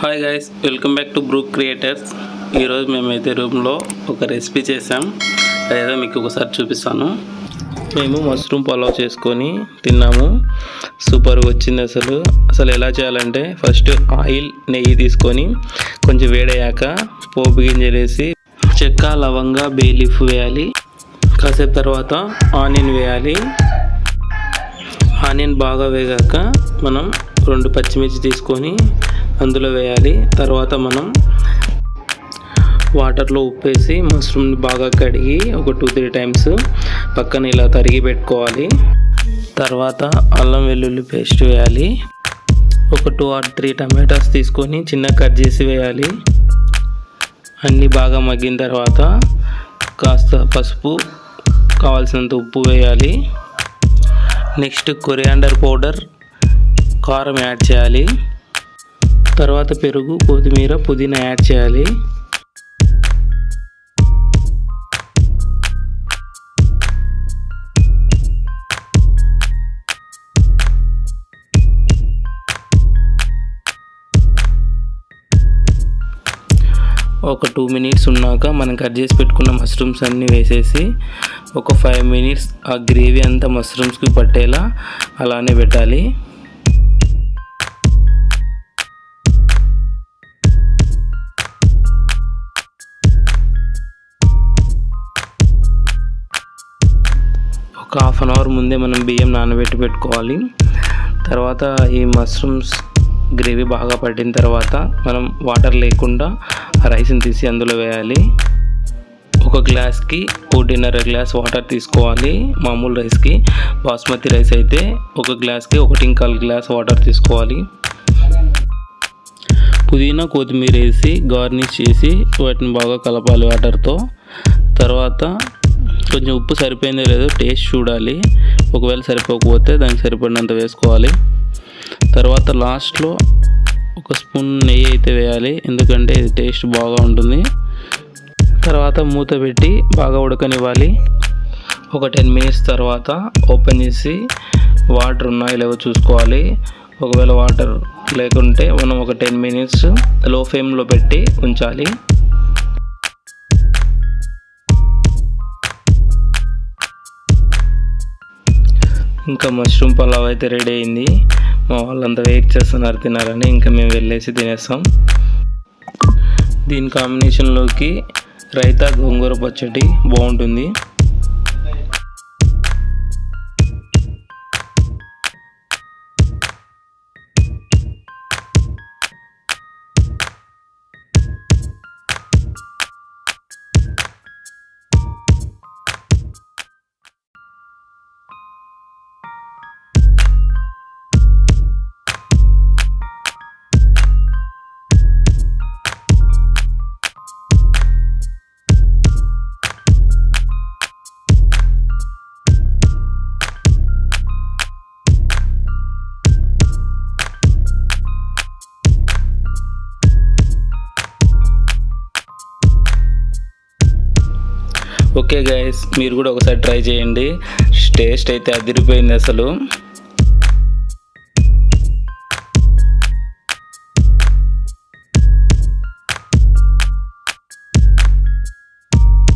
Hi guys, welcome back to Brook Creators. ఈరోజు మేమైతే రూమ్లో ఒక రెసిపీ చేసాం. అదేదో మీకు ఒకసారి చూపిస్తాను. మేము మష్రూమ్ పలావ్ చేసుకొని తిన్నాము. సూపర్గా వచ్చింది. అసలు ఎలా చేయాలంటే, ఫస్ట్ ఆయిల్ నెయ్యి తీసుకొని కొంచెం వేడయ్యాక పోపు గింజలు వేసి చెక్క లవంగా బే లీఫ్ వేయాలి. కాసేపు తర్వాత ఆనియన్ వేయాలి. ఆనియన్ బాగా వేగాక మనం 2 పచ్చిమిర్చి తీసుకొని అందులో వేయాలి. తర్వాత మనం వాటర్లో ఉప్పేసి మష్రూమ్ని బాగా కడిగి ఒక 2-3 టైమ్స్ పక్కన ఇలా తరిగి పెట్టుకోవాలి. తర్వాత అల్లం వెల్లుల్లి పేస్ట్ వేయాలి. ఒక 2 or 3 టమాటాస్ తీసుకొని చిన్న కట్ చేసి వేయాలి. అన్నీ బాగా మగ్గిన తర్వాత కాస్త పసుపు, కావాల్సినంత ఉప్పు వేయాలి. నెక్స్ట్ కొరియాండర్ పౌడర్, కారం యాడ్ చేయాలి. తర్వాత పెరుగు, కొత్తిమీర, పుదీనా యాడ్ చేయాలి. ఒక 2 minutes ఉన్నాక మనం కట్ చేసి పెట్టుకున్న మష్రూమ్స్ అన్నీ వేసేసి ఒక 5 minutes ఆ గ్రేవీ అంతా మష్రూమ్స్కి పట్టేలా అలానే పెట్టాలి. ఒక 1/2 hour ముందే మనం బియ్యం నానబెట్టి పెట్టుకోవాలి. తర్వాత ఈ మష్రూమ్స్ గ్రేవీ బాగా పట్టిన తర్వాత మనం వాటర్ లేకుండా ఆ రైస్ని తీసి అందులో వేయాలి. ఒక గ్లాస్కి 1.5 గ్లాస్ వాటర్ తీసుకోవాలి. మామూలు రైస్కి, బాస్మతి రైస్ అయితే ఒక గ్లాస్కి 1.25 గ్లాస్ వాటర్ తీసుకోవాలి. పుదీనా, కొత్తిమీర వేసి గార్నిష్ చేసి వాటిని బాగా కలపాలి వాటర్తో. తర్వాత కొంచెం ఉప్పు సరిపోయిందో లేదో టేస్ట్ చూడాలి. ఒకవేళ సరిపోకపోతే దానికి సరిపడినంత వేసుకోవాలి. తర్వాత లాస్ట్లో ఒక స్పూన్ నెయ్యి అయితే వేయాలి, ఎందుకంటే ఇది టేస్ట్ బాగా ఉంటుంది. తర్వాత మూత పెట్టి బాగా ఉడకనివ్వాలి. ఒక 10 minutes తర్వాత ఓపెన్ చేసి వాటర్ ఉన్నాయో లేవో చూసుకోవాలి. ఒకవేళ వాటర్ లేకుంటే మనం ఒక 10 minutes లో ఫ్లేమ్లో పెట్టి ఉంచాలి. ఇంకా మష్రూమ్ పలావ్ అయితే రెడీ అయింది. మా వాళ్ళంతా వెయిట్ చేస్తున్నారు తినాలని. ఇంకా మేము వెళ్ళేసి తినేస్తాం. దీని కాంబినేషన్లోకి రైతా, గోంగూర పచ్చడి బాగుంటుంది. ఓకే గైస్, మీరు కూడా ఒకసారి ట్రై చేయండి. టేస్ట్ అయితే అదిరిపోయింది.